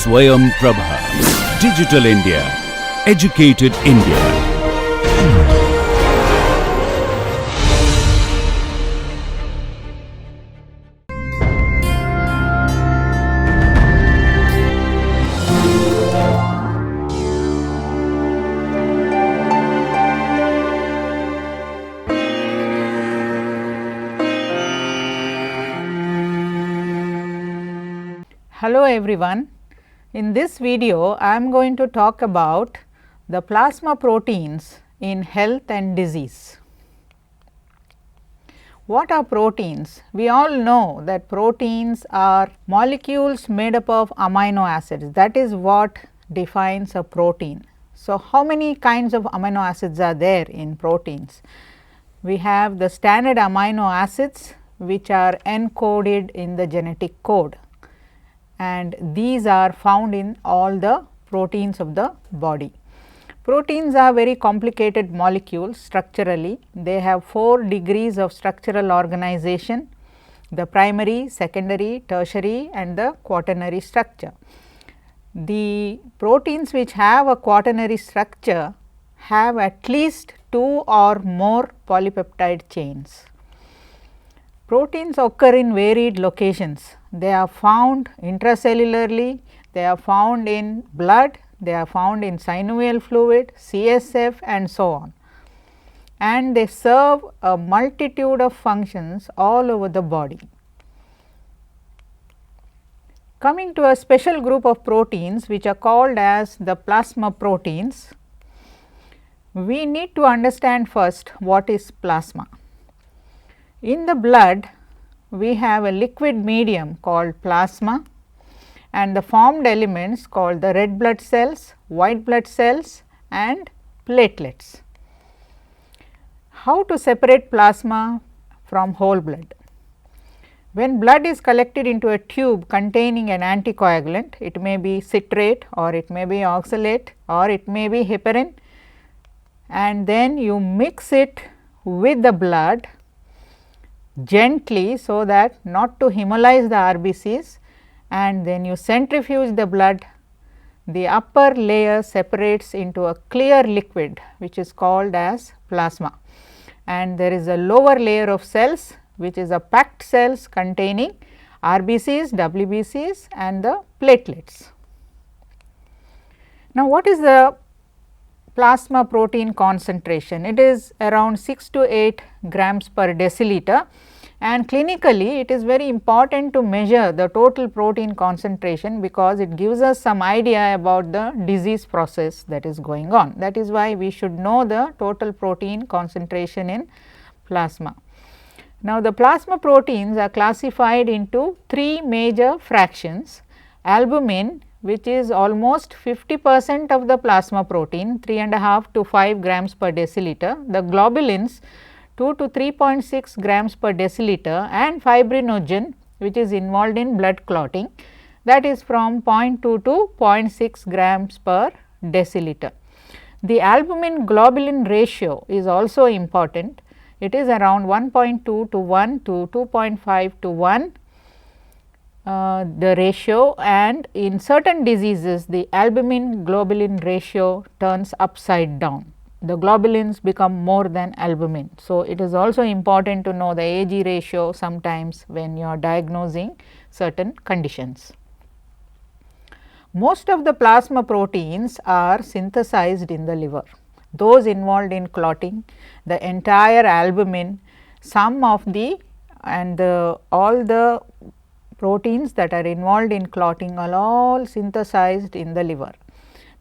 Swayam Prabha. Digital India. Educated India. Hello everyone. In this video, I am going to talk about the plasma proteins in health and disease. What are proteins? We all know that proteins are molecules made up of amino acids. That is what defines a protein. So, how many kinds of amino acids are there in proteins? We have the standard amino acids which are encoded in the genetic code, and these are found in all the proteins of the body. Proteins are very complicated molecules structurally. They have 4 degrees of structural organization: the primary, secondary, tertiary and the quaternary structure. The proteins which have a quaternary structure have at least 2 or more polypeptide chains. Proteins occur in varied locations. They are found intracellularly, they are found in blood, they are found in synovial fluid, CSF and so on, and they serve a multitude of functions all over the body. Coming to a special group of proteins which are called as the plasma proteins, we need to understand first what is plasma. In the blood, we have a liquid medium called plasma, and the formed elements called the red blood cells, white blood cells and platelets. How to separate plasma from whole blood? When blood is collected into a tube containing an anticoagulant, it may be citrate or it may be oxalate or it may be heparin, and then you mix it with the blood gently so that not to hemolyze the RBCs, and then you centrifuge the blood. The upper layer separates into a clear liquid which is called as plasma, and there is a lower layer of cells which is a packed cells containing RBCs, WBCs and the platelets. Now, what is the plasma protein concentration? It is around 6 to 8 grams per deciliter, and clinically it is very important to measure the total protein concentration because it gives us some idea about the disease process that is going on. That is why we should know the total protein concentration in plasma. Now, the plasma proteins are classified into 3 major fractions: albumin, which is almost 50% of the plasma protein, 3.5 to 5 grams per deciliter, the globulins 2 to 3.6 grams per deciliter, and fibrinogen, which is involved in blood clotting, that is from 0.2 to 0.6 grams per deciliter. The albumin globulin ratio is also important. It is around 1.2 to 1 to 2.5 to 1 the ratio, and in certain diseases the albumin globulin ratio turns upside down. The globulins become more than albumin. So, it is also important to know the AG ratio sometimes when you are diagnosing certain conditions. Most of the plasma proteins are synthesized in the liver. Those involved in clotting, the entire albumin, some of the and all the proteins that are involved in clotting are all synthesized in the liver.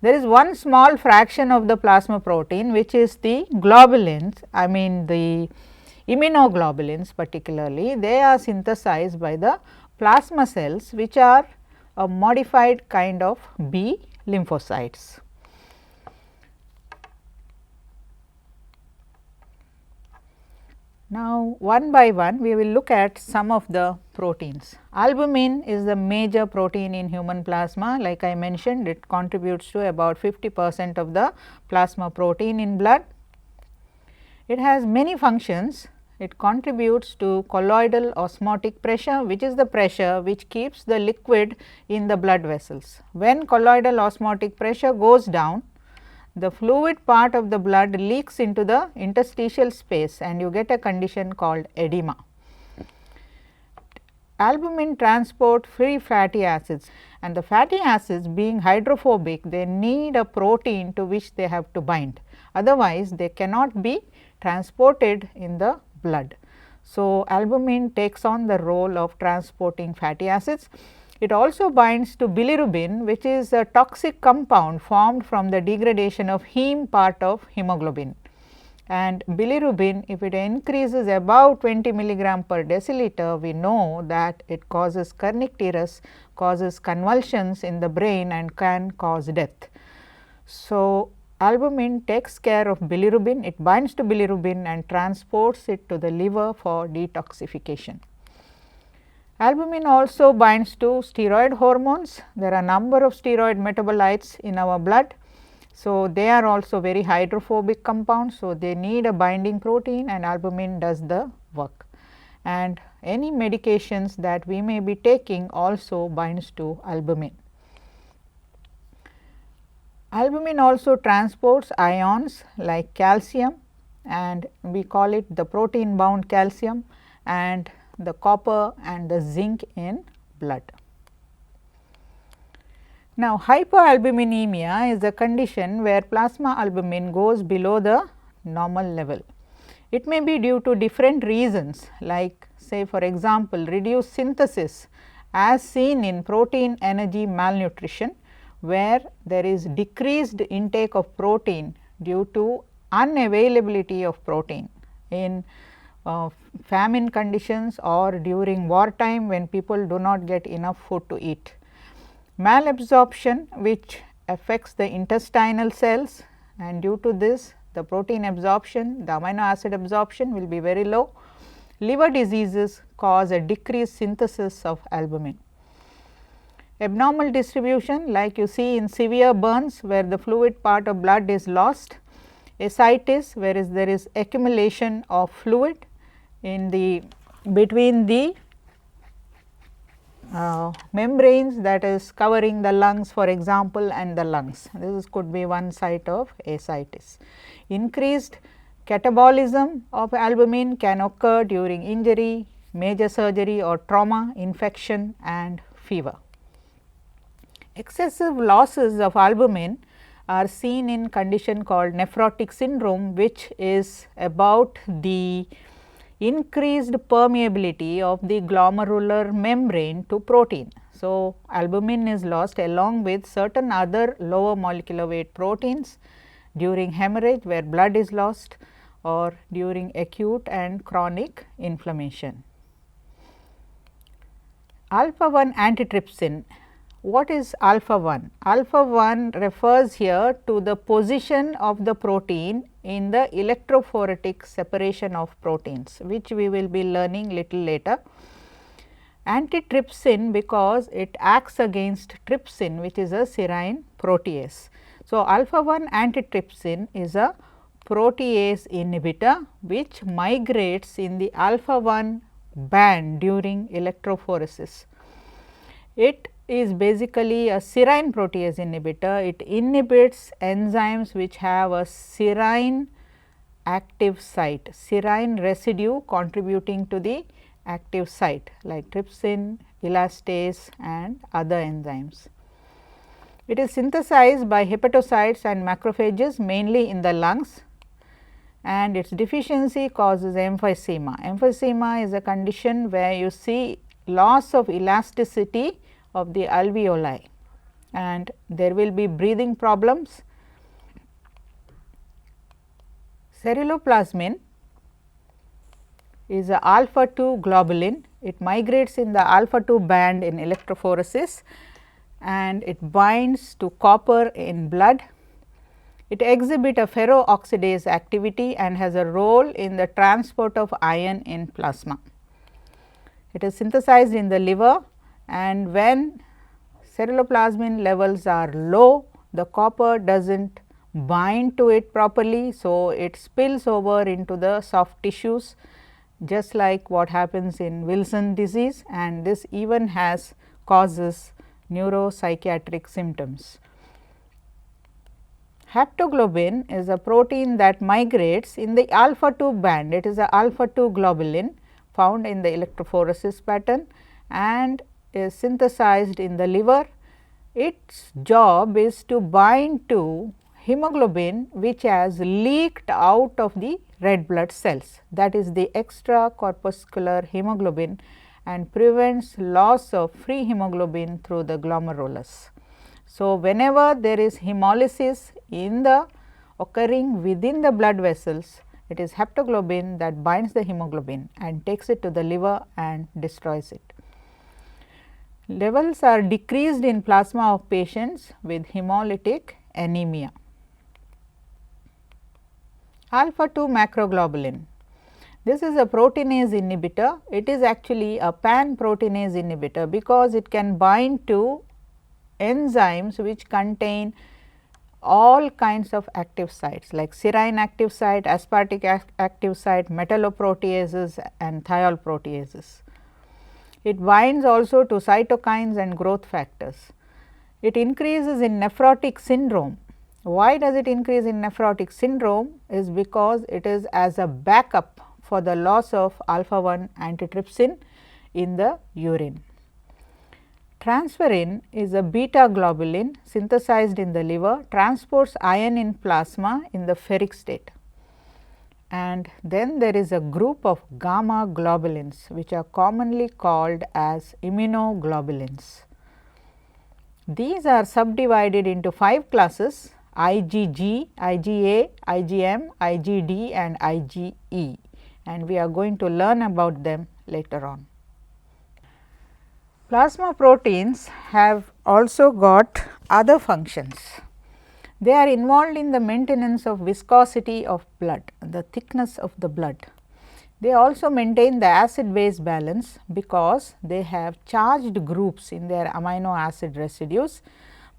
There is one small fraction of the plasma protein which is the globulins, I mean the immunoglobulins particularly, they are synthesized by the plasma cells which are a modified kind of B lymphocytes. Now, one by one we will look at some of the proteins. Albumin is the major protein in human plasma. Like I mentioned, it contributes to about 50% of the plasma protein in blood. It has many functions. it contributes to colloidal osmotic pressure, which is the pressure which keeps the liquid in the blood vessels. When colloidal osmotic pressure goes down, the fluid part of the blood leaks into the interstitial space and you get a condition called edema. Albumin transport free fatty acids, and the fatty acids being hydrophobic, they need a protein to which they have to bind, otherwise they cannot be transported in the blood. So, albumin takes on the role of transporting fatty acids. It also binds to bilirubin, which is a toxic compound formed from the degradation of heme part of hemoglobin. And bilirubin, if it increases above 20 milligram per deciliter, we know that it causes kernicterus, causes convulsions in the brain and can cause death. So, albumin takes care of bilirubin, it binds to bilirubin and transports it to the liver for detoxification. Albumin also binds to steroid hormones. There are a number of steroid metabolites in our blood. So, they are also very hydrophobic compounds. So, they need a binding protein and albumin does the work, and any medications that we may be taking also binds to albumin. Albumin also transports ions like calcium, and we call it the protein bound calcium, and the copper and the zinc in blood. Now, hypoalbuminemia is a condition where plasma albumin goes below the normal level. It may be due to different reasons, like say for example, reduced synthesis as seen in protein energy malnutrition, where there is decreased intake of protein due to unavailability of protein in famine conditions or during wartime when people do not get enough food to eat. Malabsorption, which affects the intestinal cells, and due to this the protein absorption, the amino acid absorption will be very low. Liver diseases cause a decreased synthesis of albumin. Abnormal distribution, like you see in severe burns where the fluid part of blood is lost, ascites, whereas there is accumulation of fluid in the between the membranes that is covering the lungs, for example, and the lungs. This could be one site of ascites. Increased catabolism of albumin can occur during injury, major surgery or trauma, infection and fever. Excessive losses of albumin are seen in condition called nephrotic syndrome, which is about the increased permeability of the glomerular membrane to protein. So, albumin is lost along with certain other lower molecular weight proteins during hemorrhage where blood is lost or during acute and chronic inflammation. Alpha1 antitrypsin. What is alpha1? Alpha1 refers here to the position of the protein in the electrophoretic separation of proteins, which we will be learning little later. Antitrypsin because it acts against trypsin, which is a serine protease. So, alpha1 antitrypsin is a protease inhibitor which migrates in the alpha1 band during electrophoresis. It is basically a serine protease inhibitor. It inhibits enzymes which have a serine active site, serine residue contributing to the active site like trypsin, elastase and other enzymes. It is synthesized by hepatocytes and macrophages mainly in the lungs, and its deficiency causes emphysema. Emphysema is a condition where you see loss of elasticity of the alveoli and there will be breathing problems. Ceruloplasmin is a alpha 2 globulin. It migrates in the alpha 2 band in electrophoresis and it binds to copper in blood. It exhibits a ferrooxidase activity and has a role in the transport of iron in plasma. It is synthesized in the liver, and when ceruloplasmin levels are low, the copper does not bind to it properly. So, it spills over into the soft tissues just like what happens in Wilson disease, and this even causes neuropsychiatric symptoms. Haptoglobin is a protein that migrates in the alpha 2 band. It is a alpha 2 globulin found in the electrophoresis pattern and is synthesized in the liver. Its job is to bind to hemoglobin which has leaked out of the red blood cells, that is the extra corpuscular hemoglobin, and prevents loss of free hemoglobin through the glomerulus. So, whenever there is hemolysis occurring within the blood vessels, it is haptoglobin that binds the hemoglobin and takes it to the liver and destroys it. Levels are decreased in plasma of patients with hemolytic anemia. Alpha 2 macroglobulin. This is a proteinase inhibitor. It is actually a pan proteinase inhibitor because it can bind to enzymes which contain all kinds of active sites like serine active site, aspartic active site, metalloproteases and thiol proteases. It binds also to cytokines and growth factors. It increases in nephrotic syndrome. Why does it increase in nephrotic syndrome? Is because it is as a backup for the loss of alpha-1 antitrypsin in the urine. Transferrin is a beta globulin synthesized in the liver, transports iron in plasma in the ferric state. And then there is a group of gamma globulins which are commonly called as immunoglobulins. These are subdivided into 5 classes: IgG, IgA, IgM, IgD and IgE, and we are going to learn about them later on. Plasma proteins have also got other functions. They are involved in the maintenance of viscosity of blood, the thickness of the blood. They also maintain the acid base balance because they have charged groups in their amino acid residues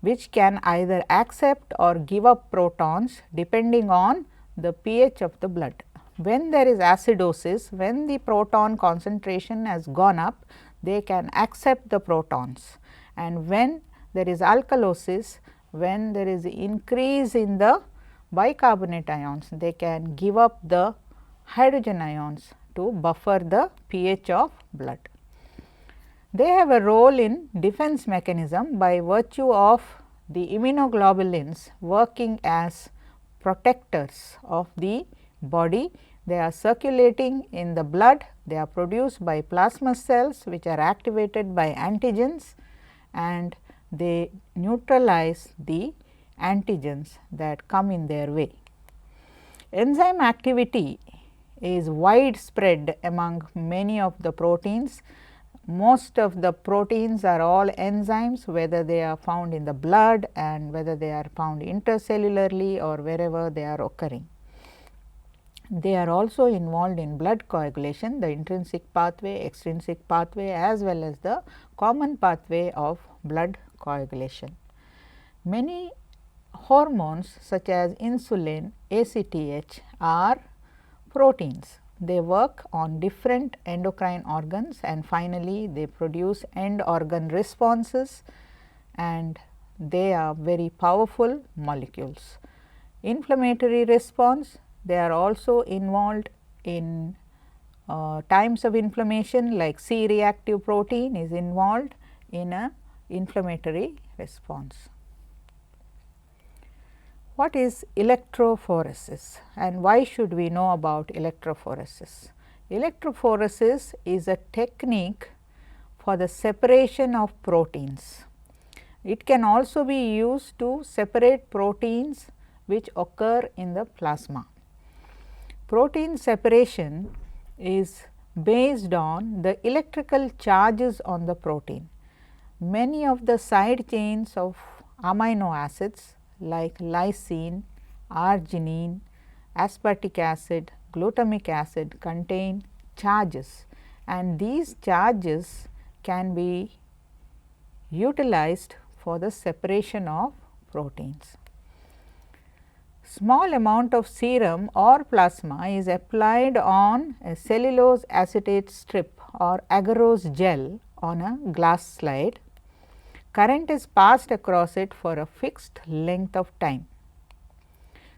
which can either accept or give up protons depending on the pH of the blood. When there is acidosis, when the proton concentration has gone up, they can accept the protons, and when there is alkalosis, when there is increase in the bicarbonate ions, they can give up the hydrogen ions to buffer the pH of blood. They have a role in defense mechanism by virtue of the immunoglobulins working as protectors of the body. They are circulating in the blood, they are produced by plasma cells which are activated by antigens, and they neutralize the antigens that come in their way. Enzyme activity is widespread among many of the proteins. Most of the proteins are all enzymes, whether they are found in the blood and whether they are found intercellularly or wherever they are occurring. They are also involved in blood coagulation, the intrinsic pathway, extrinsic pathway as well as the common pathway of blood coagulation. Many hormones such as insulin, ACTH are proteins. They work on different endocrine organs and finally, they produce end organ responses and they are very powerful molecules. Inflammatory response, they are also involved in times of inflammation like C reactive protein is involved in a inflammatory response. What is electrophoresis and why should we know about electrophoresis? Electrophoresis is a technique for the separation of proteins. It can also be used to separate proteins which occur in the plasma. Protein separation is based on the electrical charges on the protein. Many of the side chains of amino acids like lysine, arginine, aspartic acid, glutamic acid contain charges, and these charges can be utilized for the separation of proteins. small amount of serum or plasma is applied on a cellulose acetate strip or agarose gel on a glass slide. Current is passed across it for a fixed length of time.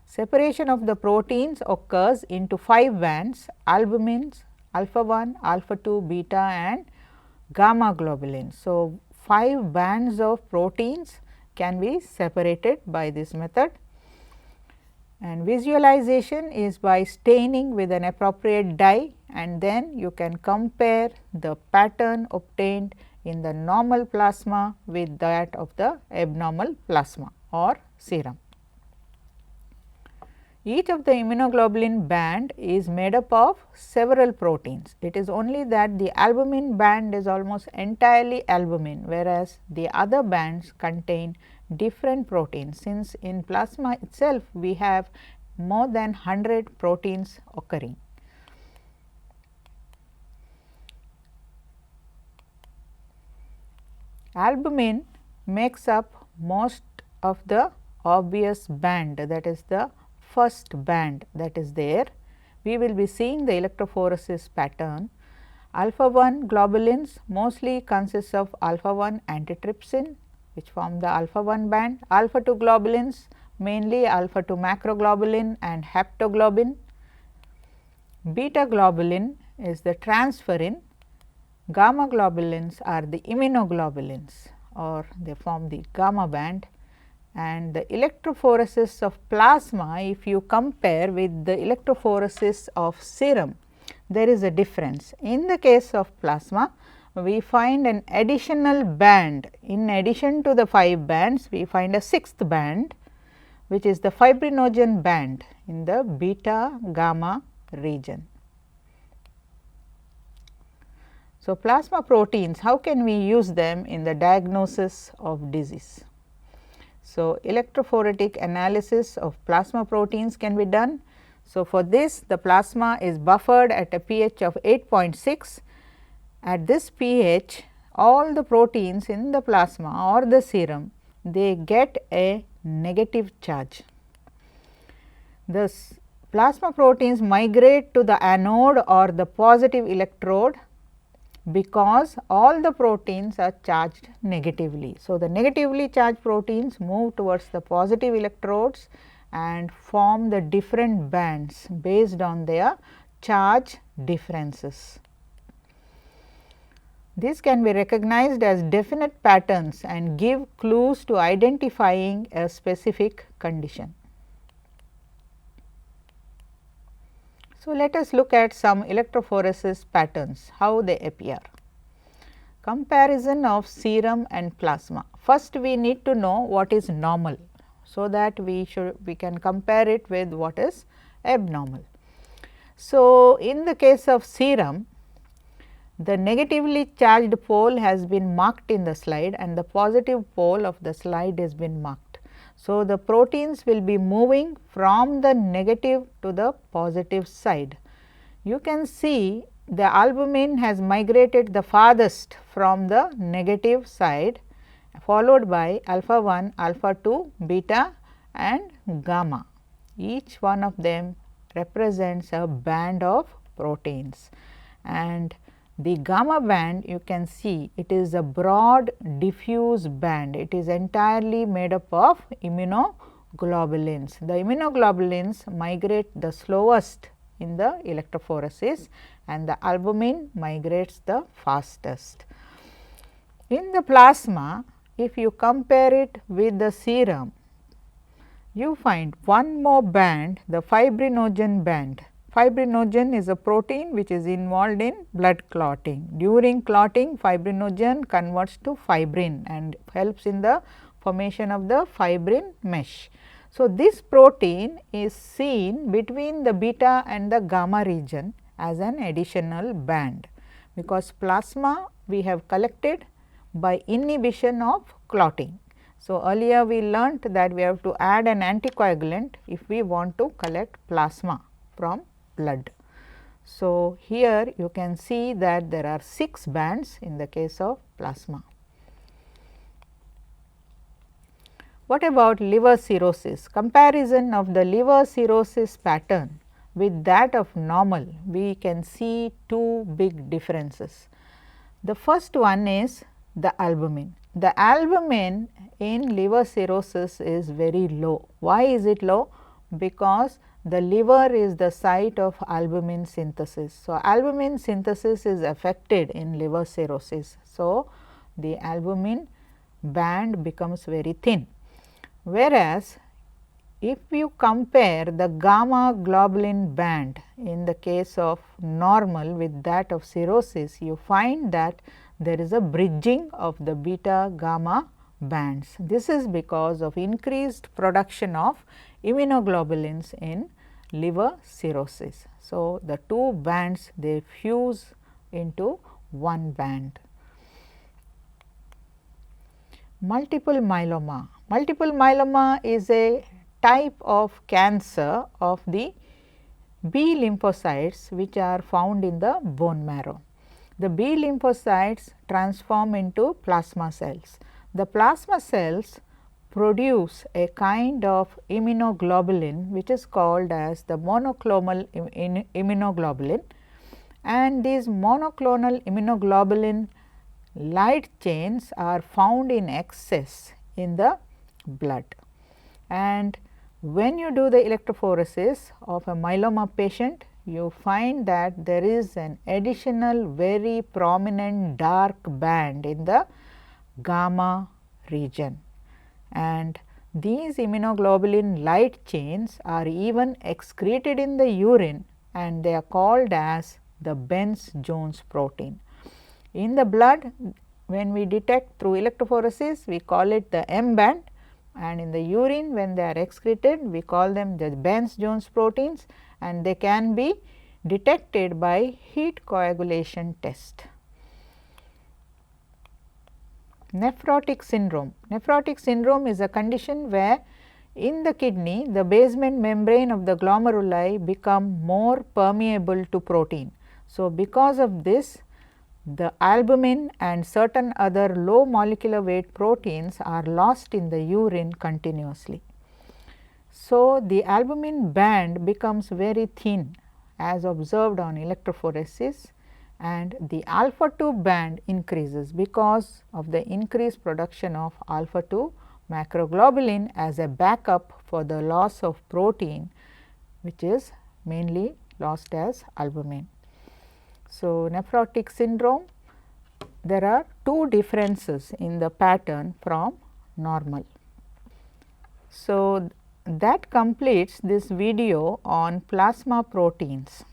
Separation of the proteins occurs into 5 bands: albumins, alpha 1, alpha 2, beta and gamma globulin. So, 5 bands of proteins can be separated by this method, and visualization is by staining with an appropriate dye, and then you can compare the pattern obtained in the normal plasma with that of the abnormal plasma or serum. Each of the immunoglobulin band is made up of several proteins. It is only that the albumin band is almost entirely albumin, whereas the other bands contain different proteins, since in plasma itself we have more than 100 proteins occurring. Albumin makes up most of the obvious band, that is the first band that is there. We will be seeing the electrophoresis pattern. Alpha 1 globulins mostly consists of alpha 1 antitrypsin, which form the alpha 1 band. Alpha 2 globulins mainly alpha 2 macroglobulin and haptoglobin. Beta globulin is the transferrin. Gamma globulins are the immunoglobulins, or they form the gamma band. And the electrophoresis of plasma, if you compare with the electrophoresis of serum, there is a difference. In the case of plasma, we find an additional band. In addition to the 5 bands, we find a 6th band, which is the fibrinogen band in the beta gamma region. So, plasma proteins, how can we use them in the diagnosis of disease? So, electrophoretic analysis of plasma proteins can be done. So, for this the plasma is buffered at a pH of 8.6. At this pH, all the proteins in the plasma or the serum, they get a negative charge. The plasma proteins migrate to the anode or the positive electrode because all the proteins are charged negatively. So, the negatively charged proteins move towards the positive electrodes and form the different bands based on their charge differences. This can be recognized as definite patterns and give clues to identifying a specific condition. So, let us look at some electrophoresis patterns, how they appear. Comparison of serum and plasma. First, we need to know what is normal, so that we can compare it with what is abnormal. So, in the case of serum, the negatively charged pole has been marked in the slide and the positive pole of the slide has been marked. So, the proteins will be moving from the negative to the positive side. You can see the albumin has migrated the farthest from the negative side, followed by alpha 1, alpha 2, beta and gamma. Each one of them represents a band of proteins, and the gamma band, you can see it is a broad diffuse band. It is entirely made up of immunoglobulins. The immunoglobulins migrate the slowest in the electrophoresis and the albumin migrates the fastest. In the plasma, if you compare it with the serum, you find one more band, the fibrinogen band. Fibrinogen is a protein which is involved in blood clotting. During clotting, fibrinogen converts to fibrin and helps in the formation of the fibrin mesh. So, this protein is seen between the beta and the gamma region as an additional band, because plasma we have collected by inhibition of clotting. So, earlier we learnt that we have to add an anticoagulant if we want to collect plasma from blood. So, here you can see that there are 6 bands in the case of plasma. What about liver cirrhosis? Comparison of the liver cirrhosis pattern with that of normal, we can see two big differences. The first one is the albumin. The albumin in liver cirrhosis is very low. Why is it low? Because the liver is the site of albumin synthesis. So, albumin synthesis is affected in liver cirrhosis. So, the albumin band becomes very thin. Whereas, if you compare the gamma globulin band in the case of normal with that of cirrhosis, you find that there is a bridging of the beta gamma bands. This is because of increased production of immunoglobulins in liver cirrhosis. So, the two bands they fuse into one band. Multiple myeloma. Multiple myeloma is a type of cancer of the B lymphocytes which are found in the bone marrow. The B lymphocytes transform into plasma cells. The plasma cells produce a kind of immunoglobulin which is called as the monoclonal immunoglobulin, and these monoclonal immunoglobulin light chains are found in excess in the blood. And when you do the electrophoresis of a myeloma patient, you find that there is an additional very prominent dark band in the gamma region, and these immunoglobulin light chains are even excreted in the urine, and they are called as the Bence-Jones protein. In the blood, when we detect through electrophoresis, we call it the M band, and in the urine when they are excreted, we call them the Bence-Jones proteins, and they can be detected by heat coagulation test. Nephrotic syndrome. Nephrotic syndrome is a condition where in the kidney the basement membrane of the glomeruli become more permeable to protein. So, because of this, the albumin and certain other low molecular weight proteins are lost in the urine continuously. So, the albumin band becomes very thin as observed on electrophoresis, and the alpha 2 band increases because of the increased production of alpha 2 macroglobulin as a backup for the loss of protein, which is mainly lost as albumin. So, nephrotic syndrome, there are two differences in the pattern from normal. So, that completes this video on plasma proteins.